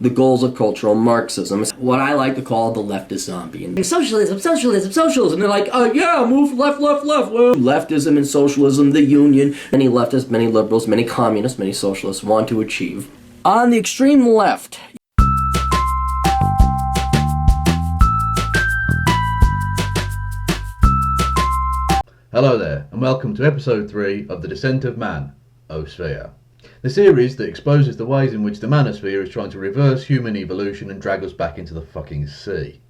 The goals of cultural Marxism, what I like to call the leftist zombie. And socialism, socialism, socialism. They're like, yeah, move left, left, left. Well, leftism and socialism, the union, many leftists, many liberals, many communists, many socialists want to achieve. On the extreme left, Hello there, and welcome to episode 3 of The Descent of Man-osphere, the series that exposes the ways in which the Man-osphere is trying to reverse human evolution and drag us back into the fucking sea.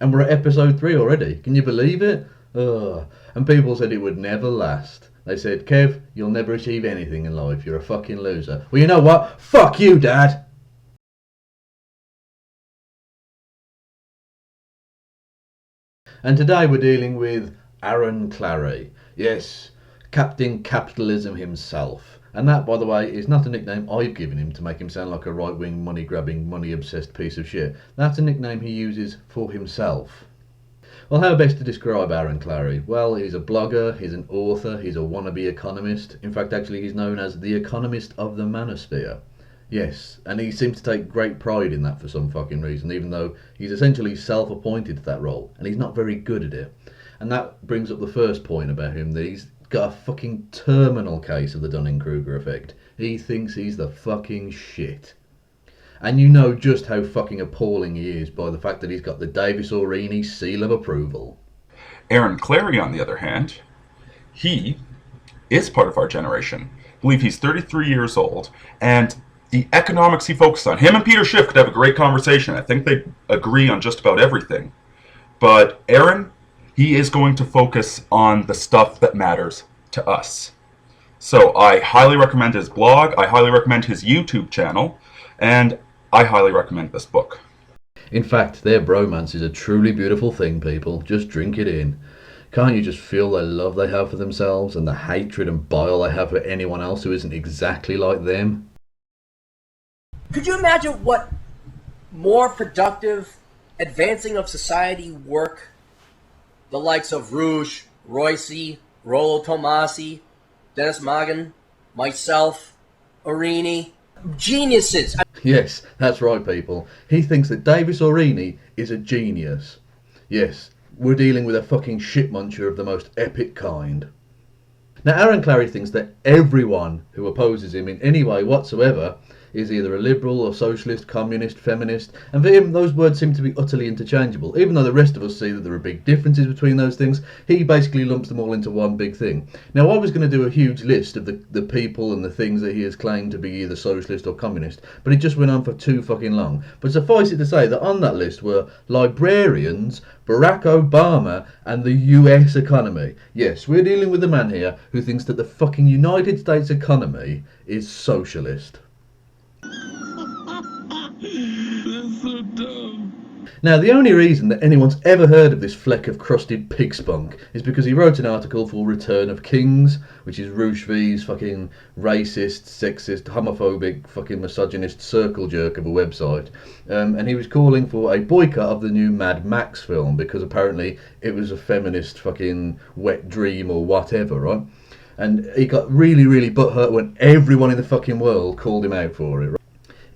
And we're at episode 3 already, can you believe it? Ugh. And people said it would never last. They said, Kev, you'll never achieve anything in life, you're a fucking loser. Well, you know what? Fuck you, Dad! And today we're dealing with Clarey. Yes, Captain Capitalism himself. And that, by the way, is not a nickname I've given him to make him sound like a right-wing, money-grabbing, money-obsessed piece of shit. That's a nickname he uses for himself. Well, how best to describe Clarey? Well, he's a blogger, he's an author, he's a wannabe economist. In fact, actually, he's known as the economist of the manosphere. Yes, and he seems to take great pride in that for some fucking reason, even though he's essentially self-appointed to that role, and he's not very good at it. And that brings up the first point about him, that he's got a fucking terminal case of the Dunning-Kruger effect. He thinks he's the fucking shit. And you know just how fucking appalling he is by the fact that he's got the Davis-Orini seal of approval. Clarey, on the other hand, he is part of our generation. I believe he's 33 years old, and the economics he focuses on, him and Peter Schiff could have a great conversation. I think they agree on just about everything. But he is going to focus on the stuff that matters to us. So I highly recommend his blog, I highly recommend his YouTube channel, and I highly recommend this book. In fact, their bromance is a truly beautiful thing, people. Just drink it in. Can't you just feel the love they have for themselves and the hatred and bile they have for anyone else who isn't exactly like them? Could you imagine what more productive advancing of society work the likes of Rouge, Royce, Rollo Tomasi, Dennis Magan, myself, Orini, geniuses. Yes, that's right, people. He thinks that Davis-Orini is a genius. Yes, we're dealing with a fucking shitmuncher of the most epic kind. Now, Clarey thinks that everyone who opposes him in any way whatsoever is either a liberal or socialist, communist, feminist, and for him those words seem to be utterly interchangeable. Even though the rest of us see that there are big differences between those things, he basically lumps them all into one big thing. Now, I was going to do a huge list of the people and the things that he has claimed to be either socialist or communist, but it just went on for too fucking long. But suffice it to say that on that list were librarians, Barack Obama, and the US economy. Yes, we're dealing with a man here who thinks that the fucking United States economy is socialist. That's so dumb. Now, the only reason that anyone's ever heard of this fleck of crusted pig spunk is because he wrote an article for Return of Kings, which is Rouge V's fucking racist, sexist, homophobic, fucking misogynist circle jerk of a website. And he was calling for a boycott of the new Mad Max film because apparently it was a feminist fucking wet dream or whatever, right? And he got really, really butthurt when everyone in the fucking world called him out for it, right?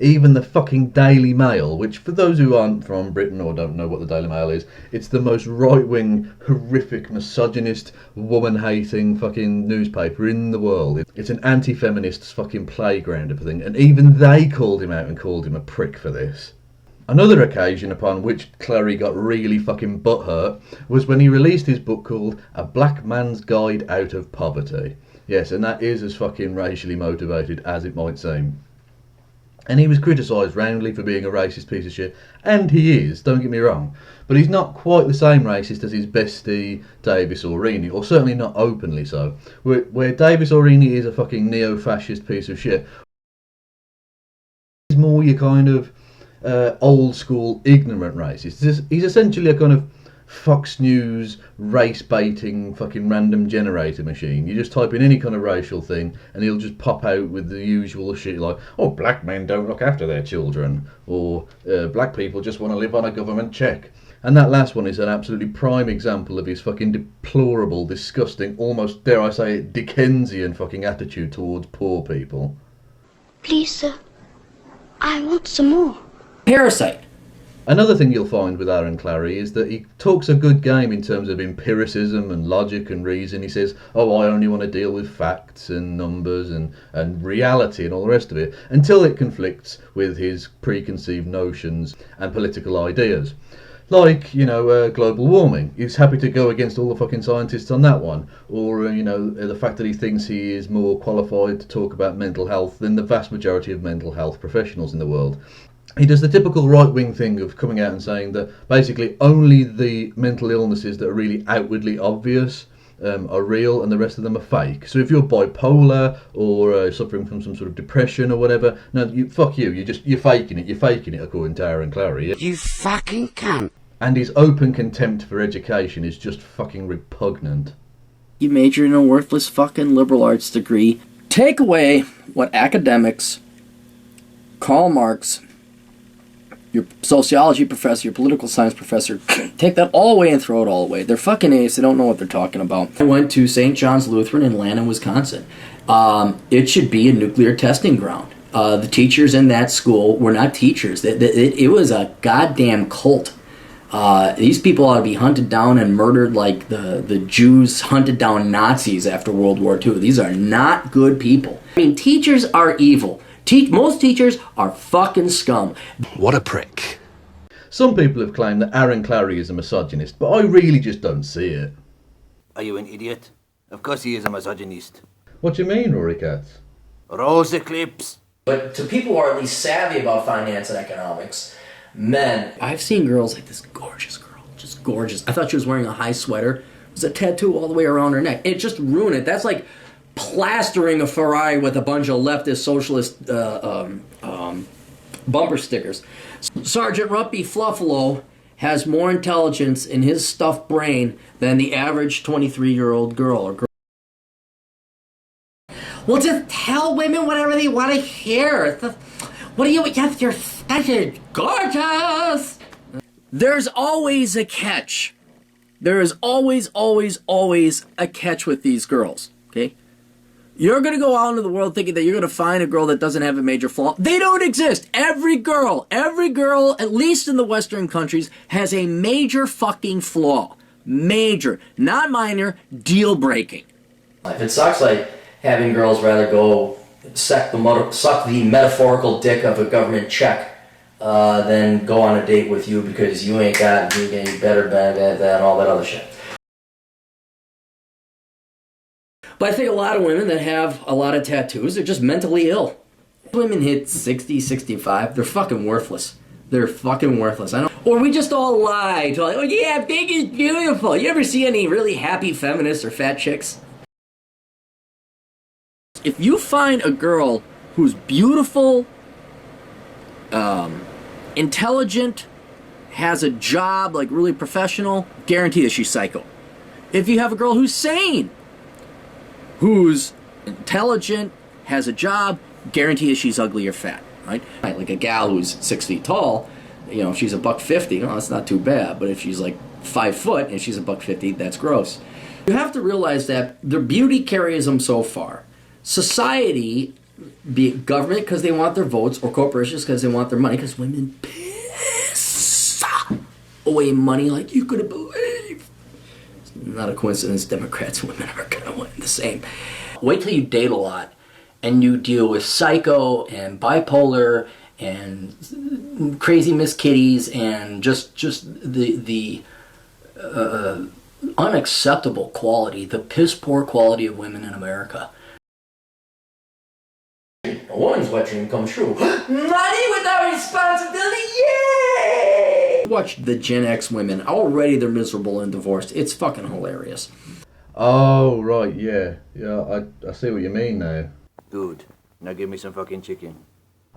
Even the fucking Daily Mail, which for those who aren't from Britain or don't know what the Daily Mail is, it's the most right-wing, horrific, misogynist, woman-hating fucking newspaper in the world. It's an anti-feminist's fucking playground of a thing, and even they called him out and called him a prick for this. Another occasion upon which Clarey got really fucking butthurt was when he released his book called A Black Man's Guide Out of Poverty. Yes, and that is as fucking racially motivated as it might seem. And he was criticised roundly for being a racist piece of shit, and he is, don't get me wrong, but he's not quite the same racist as his bestie Davis-Orini, or certainly not openly so. Where Davis-Orini is a fucking neo-fascist piece of shit, he's more your kind of old school ignorant racist. He's essentially a kind of Fox News race baiting fucking random generator machine. You just type in any kind of racial thing and he'll just pop out with the usual shit like, oh, black men don't look after their children, or black people just want to live on a government check. And that last one is an absolutely prime example of his fucking deplorable, disgusting, almost, dare I say it, Dickensian fucking attitude towards poor people. Please, sir, I want some more. Parasite. Another thing you'll find with Aaron Clarey is that he talks a good game in terms of empiricism and logic and reason. He says, oh, I only want to deal with facts and numbers and reality and all the rest of it, until it conflicts with his preconceived notions and political ideas. Like, global warming. He's happy to go against all the fucking scientists on that one. Or, the fact that he thinks he is more qualified to talk about mental health than the vast majority of mental health professionals in the world. He does the typical right-wing thing of coming out and saying that basically only the mental illnesses that are really outwardly obvious are real and the rest of them are fake. So if you're bipolar or suffering from some sort of depression or whatever, no, fuck you, you're faking it according to Aaron Clarey. You fucking cunt. And his open contempt for education is just fucking repugnant. You major in a worthless fucking liberal arts degree. Take away what academics, Karl Marx, your sociology professor, your political science professor, take that all away and throw it all away. They're fucking apes. They don't know what they're talking about. I went to St. John's Lutheran in Lanham, Wisconsin. It should be a nuclear testing ground. The teachers in that school were not teachers. It was a goddamn cult. These people ought to be hunted down and murdered like the Jews hunted down Nazis after World War II. These are not good people. I mean, teachers are evil. Most teachers are fucking scum. What a prick. Some people have claimed that Aaron Clarey is a misogynist, but I really just don't see it. Are you an idiot? Of course he is a misogynist. What do you mean, Rory Katz? Rose eclipse. But to people who are at least savvy about finance and economics, men, I've seen girls like this gorgeous girl, just gorgeous. I thought she was wearing a high sweater. It was a tattoo all the way around her neck. It just ruined it. That's like plastering a Ferrari with a bunch of leftist socialist bumper stickers. Sergeant Ruppy Fluffalo has more intelligence in his stuffed brain than the average 23-year-old girl or girl. Well, just tell women whatever they want to hear. What do you have? You're such gorgeous. There's always a catch. There is always a catch with these girls. Okay. You're going to go out into the world thinking that you're going to find a girl that doesn't have a major flaw. They don't exist. Every girl, at least in the Western countries, has a major fucking flaw. Major. Not minor, deal breaking. It sucks like having girls rather go suck the metaphorical dick of a government check than go on a date with you because you ain't got any better, and all that other shit. But I think a lot of women that have a lot of tattoos are just mentally ill. Women hit 60, 65, they're fucking worthless. They're fucking worthless. I know. Or we just all lie to like, oh yeah, big is beautiful. You ever see any really happy feminists or fat chicks? If you find a girl who's beautiful, intelligent, has a job, like really professional, guarantee that she's psycho. If you have a girl who's sane, who's intelligent, has a job, guarantee that she's ugly or fat, right? Like a gal who's 6 feet tall, she's $150, that's not too bad. But if she's like 5 foot and she's $150, that's gross. You have to realize that their beauty carries them so far. Society, be it government because they want their votes, or corporations because they want their money, because women piss away money like you couldn't believe. It's not a coincidence Democrats and women are going to win the same. Wait till you date a lot and you deal with psycho and bipolar and crazy Miss Kitties and just the unacceptable quality, the piss poor quality of women in America. A woman's wet dream comes true. Money without responsibility, yay! Watch the Gen X women. Already they're miserable and divorced. It's fucking hilarious. Oh, right, yeah. Yeah, I see what you mean now. Dude, now give me some fucking chicken.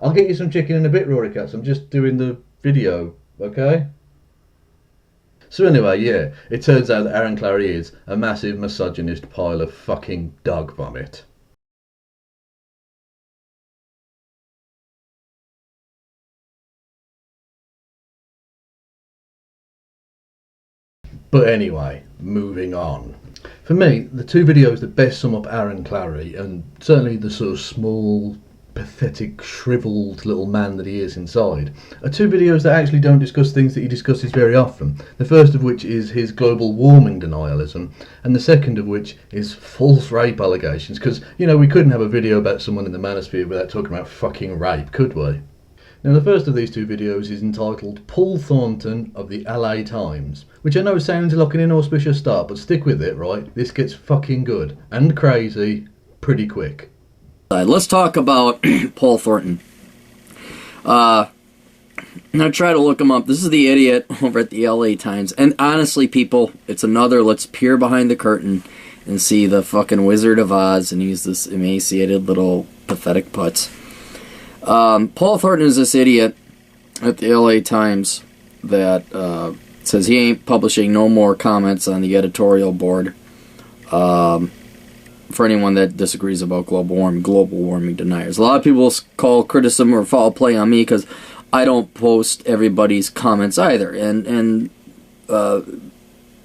I'll get you some chicken in a bit, Rory Katz. I'm just doing the video, okay? So anyway, yeah, it turns out that Aaron Clarey is a massive misogynist pile of fucking dog vomit. But anyway, moving on. For me, the two videos that best sum up Aaron Clarey, and certainly the sort of small pathetic, shriveled little man that he is inside, are two videos that actually don't discuss things that he discusses very often. The first of which is his global warming denialism, and the second of which is false rape allegations. Because, you know, we couldn't have a video about someone in the manosphere without talking about fucking rape, could we? Now, the first of these two videos is entitled Paul Thornton of the LA Times, which I know sounds like an inauspicious start, but stick with it, right? This gets fucking good and crazy pretty quick. Let's talk about Paul Thornton. I try to look him up. This is the idiot over at the LA Times. And honestly, people, it's another let's peer behind the curtain and see the fucking Wizard of Oz, and he's this emaciated little pathetic putz. Paul Thornton is this idiot at the LA Times that says he ain't publishing no more comments on the editorial board. For anyone that disagrees about global warming deniers. A lot of people call criticism or foul play on me because I don't post everybody's comments either. And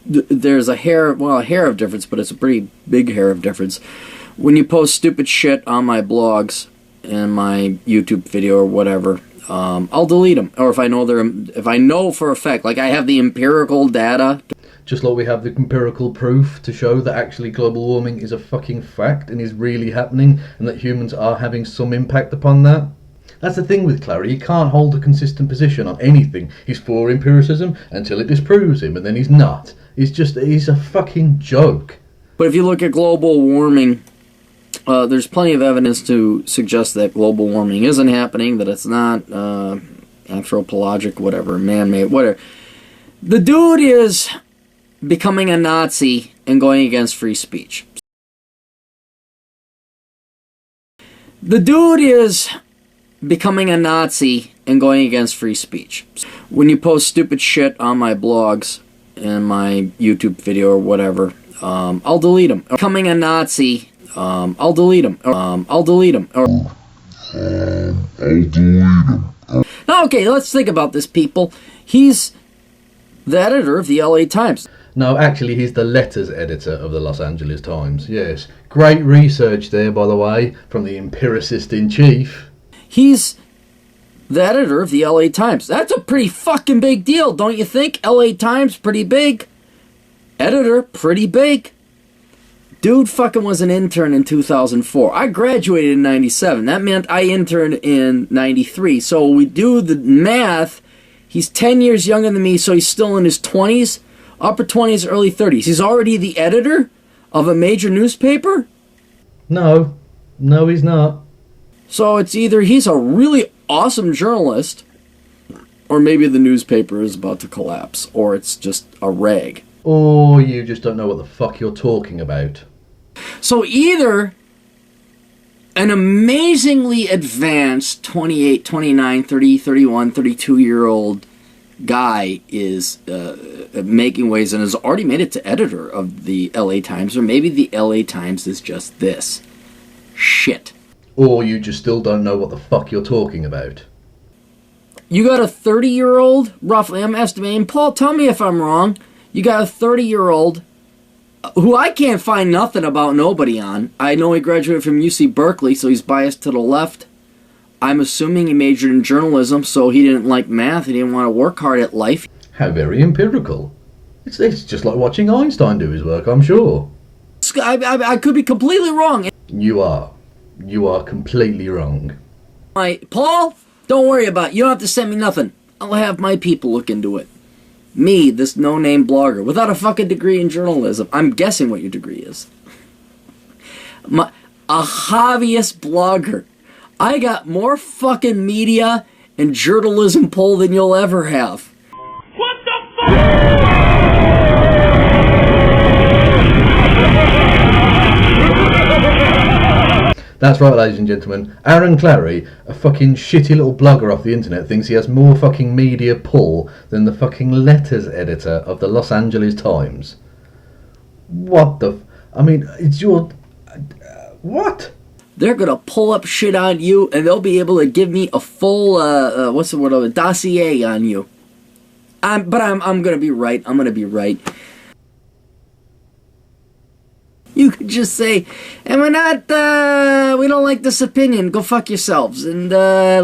there's a hair of difference, but it's a pretty big hair of difference. When you post stupid shit on my blogs and my YouTube video or whatever, I'll delete them. Or if I know for a fact, like I have the empirical data. Just like we have the empirical proof to show that actually global warming is a fucking fact and is really happening, and that humans are having some impact upon that. That's the thing with Clarey, he can't hold a consistent position on anything. He's for empiricism until it disproves him, and then he's not. He's a fucking joke. But if you look at global warming, there's plenty of evidence to suggest that global warming isn't happening, that it's not anthropologic, whatever, man-made, whatever. The dude is becoming a Nazi and going against free speech. The dude is becoming a Nazi and going against free speech. When you post stupid shit on my blogs and my YouTube video or whatever, I'll delete them. Becoming a Nazi, I'll delete them. I'll delete them. Okay, let's think about this, people. He's the editor of the LA Times. No, actually, he's the letters editor of the Los Angeles Times, yes. Great research there, by the way, from the empiricist-in-chief. He's the editor of the LA Times. That's a pretty fucking big deal, don't you think? LA Times, pretty big. Editor, pretty big. Dude fucking was an intern in 2004. I graduated in 97. That meant I interned in 93. So we do the math. He's 10 years younger than me, so he's still in his 20s. Upper 20s, early 30s. He's already the editor of a major newspaper? No, he's not. So it's either he's a really awesome journalist, or maybe the newspaper is about to collapse, or it's just a rag. Or you just don't know what the fuck you're talking about. So either an amazingly advanced 28, 29, 30, 31, 32-year-old guy is making waves and has already made it to editor of the LA Times, or maybe the LA Times is just this shit. Or you just still don't know what the fuck you're talking about. You got a 30-year-old, roughly, I'm estimating, Paul, tell me if I'm wrong, you got a 30-year-old who I can't find nothing about nobody on. I know he graduated from UC Berkeley, so he's biased to the left. I'm assuming he majored in journalism, so he didn't like math, he didn't want to work hard at life. How very empirical. It's just like watching Einstein do his work, I'm sure. I could be completely wrong. You are. You are completely wrong. Paul, don't worry about it. You don't have to send me nothing. I'll have my people look into it. Me, this no-name blogger, without a fucking degree in journalism. I'm guessing what your degree is. A hobbyist blogger. I got more fucking media and journalism pull than you'll ever have. What the fuck? That's right, ladies and gentlemen. Aaron Clarey, a fucking shitty little blogger off the internet, thinks he has more fucking media pull than the fucking letters editor of the Los Angeles Times. What the... I mean, it's your... what? They're gonna pull up shit on you, and they'll be able to give me a full, what's the word of it, dossier on you. But I'm gonna be right. I'm gonna be right. You could just say, and we don't like this opinion, go fuck yourselves. And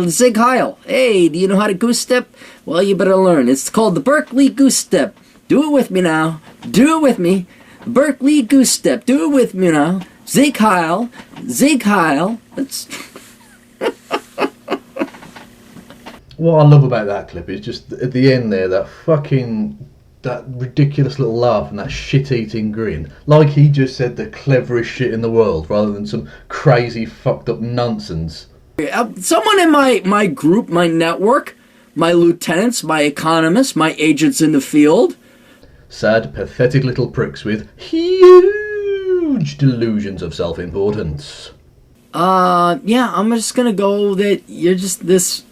Zig Heil, hey, do you know how to goose step? Well, you better learn. It's called the Berkeley Goose Step. Do it with me now. Do it with me. Berkeley Goose Step. Do it with me now. Zig Heil. That's... What I love about that clip is just at the end there, that ridiculous little laugh and that shit-eating grin. Like he just said the cleverest shit in the world rather than some crazy fucked up nonsense. Someone in my group, my network, my lieutenants, my economists, my agents in the field. Sad, pathetic little pricks with huge delusions of self-importance. Yeah, I'm just gonna go that you're just this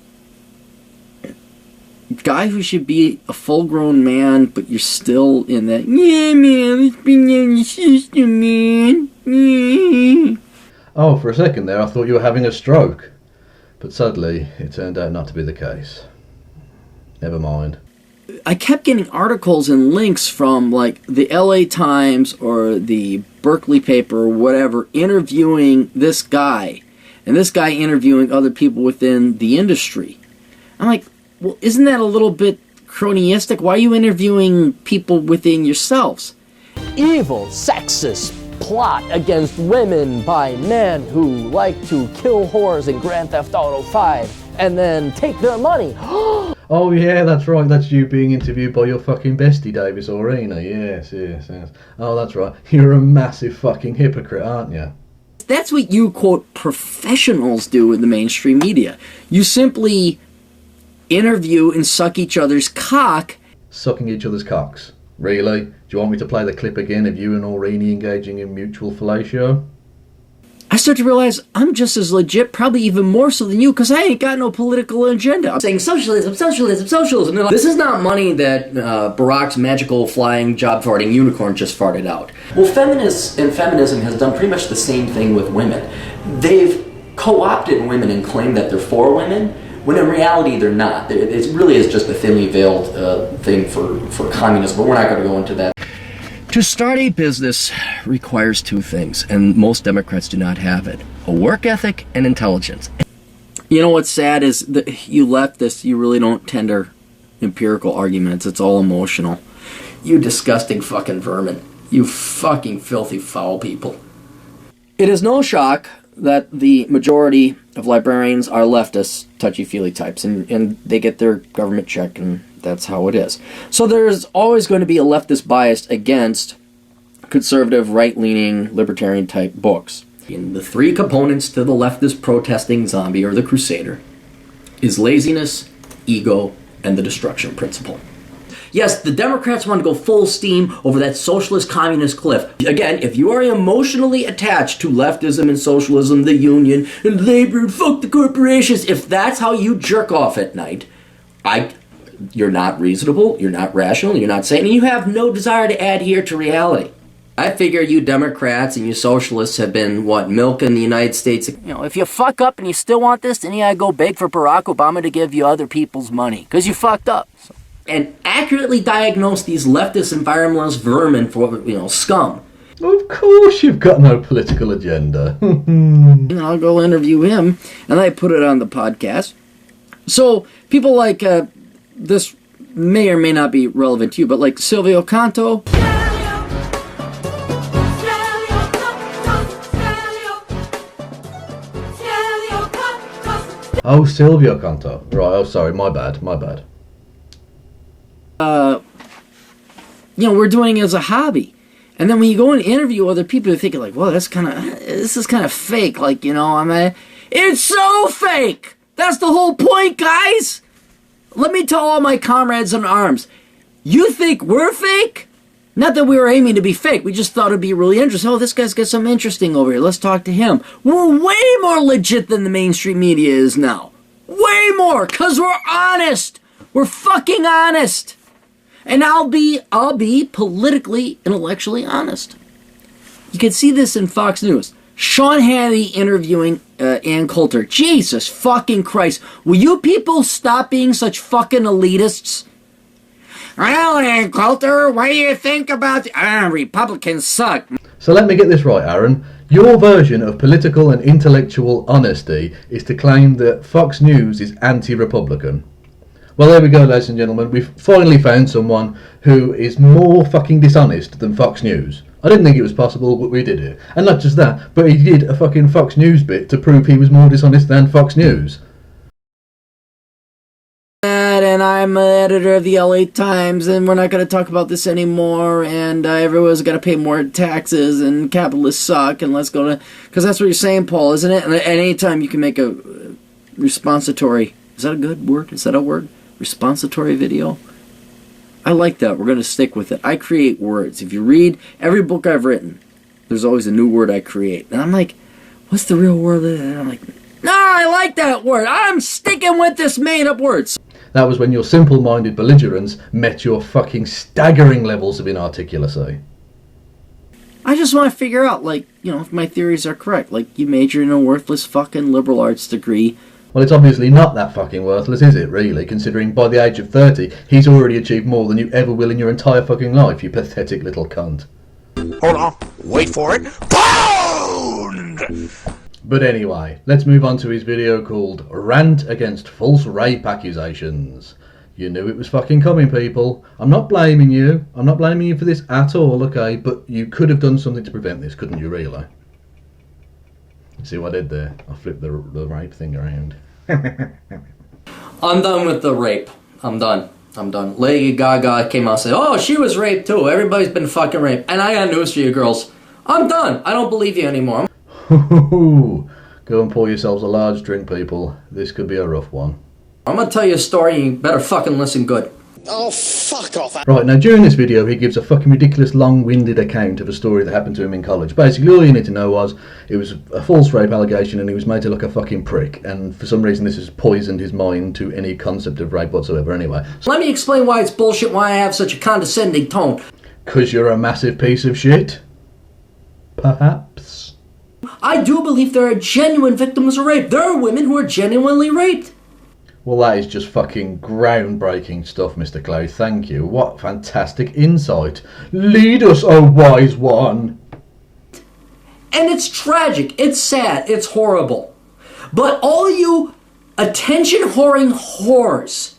guy who should be a full-grown man, but you're still in that, yeah, man, let's bring down the system, man. Yeah. Oh, for a second there, I thought you were having a stroke. But sadly, it turned out not to be the case. Never mind. I kept getting articles and links from, like, the LA Times or the Berkeley paper or whatever, interviewing this guy, and this guy interviewing other people within the industry. I'm like, well, isn't that a little bit cronyistic? Why are you interviewing people within yourselves? Evil, sexist plot against women by men who like to kill whores in Grand Theft Auto 5 and then take their money. Oh yeah, that's right, that's you being interviewed by your fucking bestie, Davis Orena. Yes. Oh, that's right. You're a massive fucking hypocrite, aren't you? That's what you, quote, professionals do in the mainstream media. You simply interview and suck each other's cock. Sucking each other's cocks. Really? Do you want me to play the clip again of you and Aurenie engaging in mutual fellatio? I start to realize I'm just as legit, probably even more so than you, because I ain't got no political agenda. I'm saying socialism. They're like, this is not money that Barack's magical flying job farting unicorn just farted out. Well, feminists and feminism has done pretty much the same thing with women. They've co-opted women and claimed that they're for women, when in reality they're not. It really is just a thinly veiled thing for communism, but we're not going to go into that. To start a business requires two things, and most Democrats do not have it: a work ethic and intelligence. You know what's sad is that you leftists, you really don't tender empirical arguments. It's all emotional. You disgusting fucking vermin. You fucking filthy foul people. It is no shock that the majority of librarians are leftist, touchy-feely types, and they get their government check, and that's how it is. So there's always going to be a leftist bias against conservative, right-leaning, libertarian-type books. And the three components to the leftist protesting zombie, or the crusader, is laziness, ego, and the destruction principle. Yes, the Democrats want to go full steam over that socialist communist cliff. Again, if you are emotionally attached to leftism and socialism, the union, and labor, and fuck the corporations, if that's how you jerk off at night, you're not reasonable, you're not rational, you're not sane, and you have no desire to adhere to reality. I figure you Democrats and you socialists have been, milking the United States. You know, if you fuck up and you still want this, then you gotta go beg for Barack Obama to give you other people's money, because you fucked up. And accurately diagnose these leftist environmentalist vermin for, scum. Of course you've got no political agenda. I'll go interview him, and I put it on the podcast. So, people like, this may or may not be relevant to you, but like Silvio Canto. Oh, Silvio Canto. Right, oh sorry, my bad. We're doing it as a hobby. And then when you go and interview other people, you're thinking like, well, this is kind of fake. Like, it's so fake! That's the whole point, guys! Let me tell all my comrades in arms, you think we're fake? Not that we were aiming to be fake, we just thought it'd be really interesting. Oh, this guy's got something interesting over here, let's talk to him. We're way more legit than the mainstream media is now. Way more, because we're honest! We're fucking honest! And I'll be politically, intellectually honest. You can see this in Fox News. Sean Hannity interviewing Ann Coulter. Jesus fucking Christ. Will you people stop being such fucking elitists? Well, Coulter, what do you think about Republicans suck? So let me get this right, Aaron. Your version of political and intellectual honesty is to claim that Fox News is anti-Republican. Well, there we go, ladies and gentlemen. We've finally found someone who is more fucking dishonest than Fox News. I didn't think it was possible, but we did it. And not just that, but he did a fucking Fox News bit to prove he was more dishonest than Fox News. And I'm an editor of the LA Times, and we're not going to talk about this anymore, and everyone's got to pay more taxes, and capitalists suck, and let's go to... Because that's what you're saying, Paul, isn't it? And at any time you can make a responsitory... Is that a good word? Is that a word? Responsitory video? I like that. We're going to stick with it. I create words. If you read every book I've written, there's always a new word I create. And I'm like, what's the real word? And I'm like, no, I like that word. I'm sticking with this made-up words. That was when your simple-minded belligerence met your fucking staggering levels of inarticulacy. I just want to figure out, like, you know, if my theories are correct. Like, you major in a worthless fucking liberal arts degree. Well, it's obviously not that fucking worthless, is it, really? Considering by the age of 30, he's already achieved more than you ever will in your entire fucking life, you pathetic little cunt. Hold on. Wait for it. Pound! But anyway, let's move on to his video called Rant Against False Rape Accusations. You knew it was fucking coming, people. I'm not blaming you. I'm not blaming you for this at all, okay? But you could have done something to prevent this, couldn't you, really? See what I did there? I flipped the rape thing around. I'm done with the rape. I'm done. Lady Gaga came out and said, oh, she was raped too. Everybody's been fucking raped. And I got news for you girls. I'm done. I don't believe you anymore. Go and pour yourselves a large drink, people. This could be a rough one. I'm gonna tell you a story and you better fucking listen good. Oh, fuck off. Right, now during this video he gives a fucking ridiculous long-winded account of a story that happened to him in college. Basically all you need to know was it was a false rape allegation and he was made to look a fucking prick, and for some reason this has poisoned his mind to any concept of rape whatsoever anyway. Let me explain why it's bullshit, why I have such a condescending tone. 'Cause you're a massive piece of shit? Perhaps? I do believe there are genuine victims of rape. There are women who are genuinely raped. Well, that is just fucking groundbreaking stuff, Mr. Clarey. Thank you. What fantastic insight. Lead us, O wise one. And it's tragic, it's sad, it's horrible. But all you attention-whoring whores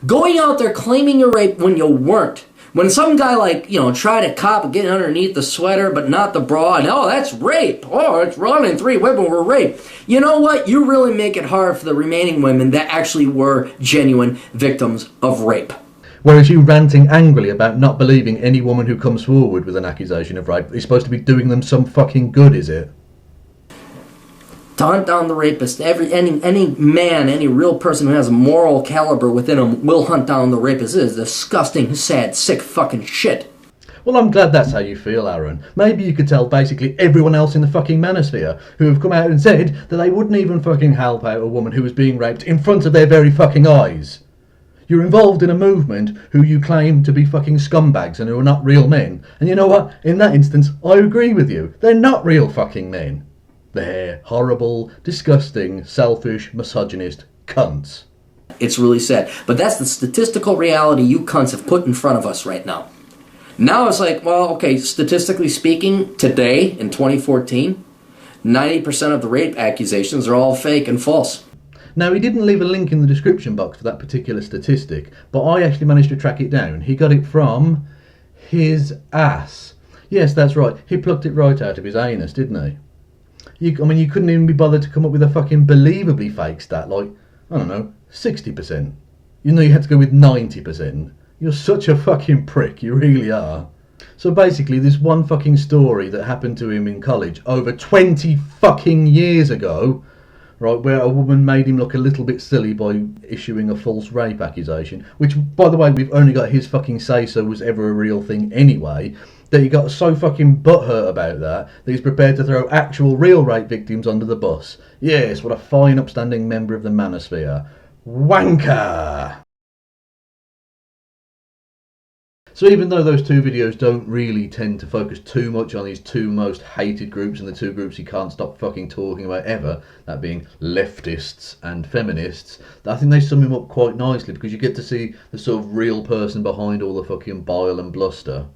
going out there claiming you're raped when you weren't. When some guy, like, you know, tried to cop and get underneath the sweater but not the bra, and oh, that's rape. Oh, it's wrong and 3 women were raped. You know what? You really make it hard for the remaining women that actually were genuine victims of rape. Whereas you ranting angrily about not believing any woman who comes forward with an accusation of rape is supposed to be doing them some fucking good, is it? To hunt down the rapist, any man, any real person who has a moral caliber within him will hunt down the rapist. It is disgusting, sad, sick fucking shit. Well, I'm glad that's how you feel, Aaron. Maybe you could tell basically everyone else in the fucking manosphere who have come out and said that they wouldn't even fucking help out a woman who was being raped in front of their very fucking eyes. You're involved in a movement who you claim to be fucking scumbags and who are not real men. And you know what? In that instance, I agree with you. They're not real fucking men. They're horrible, disgusting, selfish, misogynist cunts. It's really sad. But that's the statistical reality you cunts have put in front of us right now. Now it's like, well, okay, statistically speaking, today, in 2014, 90% of the rape accusations are all fake and false. Now, he didn't leave a link in the description box for that particular statistic, but I actually managed to track it down. He got it from his ass. Yes, that's right. He plucked it right out of his anus, didn't he? You couldn't even be bothered to come up with a fucking believably fake stat like, I don't know, 60%. You know you had to go with 90%. You're such a fucking prick, you really are. So basically, this one fucking story that happened to him in college over 20 fucking years ago, right, where a woman made him look a little bit silly by issuing a false rape accusation, which, by the way, we've only got his fucking say-so was ever a real thing anyway, that he got so fucking butthurt about that he's prepared to throw actual real rape victims under the bus. Yes, what a fine upstanding member of the manosphere. Wanker! So even though those two videos don't really tend to focus too much on his two most hated groups and the two groups he can't stop fucking talking about ever, that being leftists and feminists, I think they sum him up quite nicely because you get to see the sort of real person behind all the fucking bile and bluster.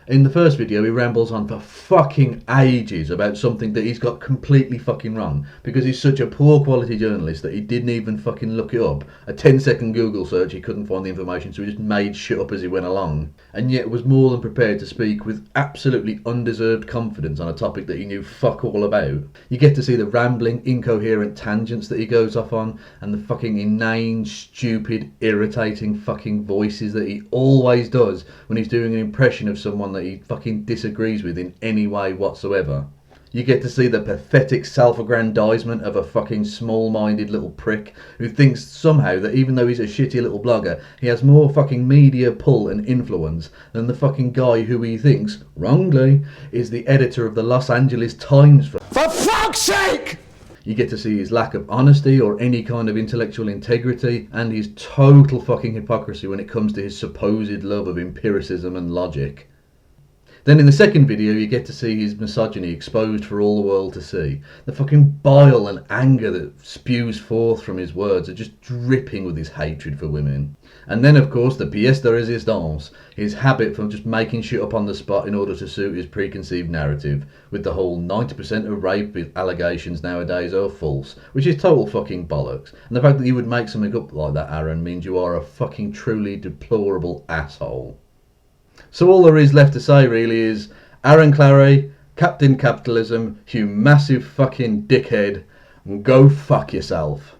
In the first video, he rambles on for fucking ages about something that he's got completely fucking wrong because he's such a poor quality journalist that he didn't even fucking look it up. A 10-second Google search, he couldn't find the information, so he just made shit up as he went along, and yet was more than prepared to speak with absolutely undeserved confidence on a topic that he knew fuck all about. You get to see the rambling, incoherent tangents that he goes off on, and the fucking inane, stupid, irritating fucking voices that he always does when he's doing an impression of someone that he fucking disagrees with in any way whatsoever. You get to see the pathetic self-aggrandizement of a fucking small-minded little prick who thinks somehow that even though he's a shitty little blogger, he has more fucking media pull and influence than the fucking guy who he thinks, wrongly, is the editor of the Los Angeles Times. For fuck's sake! You get to see his lack of honesty or any kind of intellectual integrity and his total fucking hypocrisy when it comes to his supposed love of empiricism and logic. Then in the second video you get to see his misogyny exposed for all the world to see. The fucking bile and anger that spews forth from his words are just dripping with his hatred for women. And then of course the pièce de résistance, his habit from just making shit up on the spot in order to suit his preconceived narrative, with the whole 90% of rape allegations nowadays are false, which is total fucking bollocks. And the fact that you would make something up like that, Aaron, means you are a fucking truly deplorable asshole. So all there is left to say really is, Aaron Clarey, Captain Capitalism, you massive fucking dickhead, and go fuck yourself.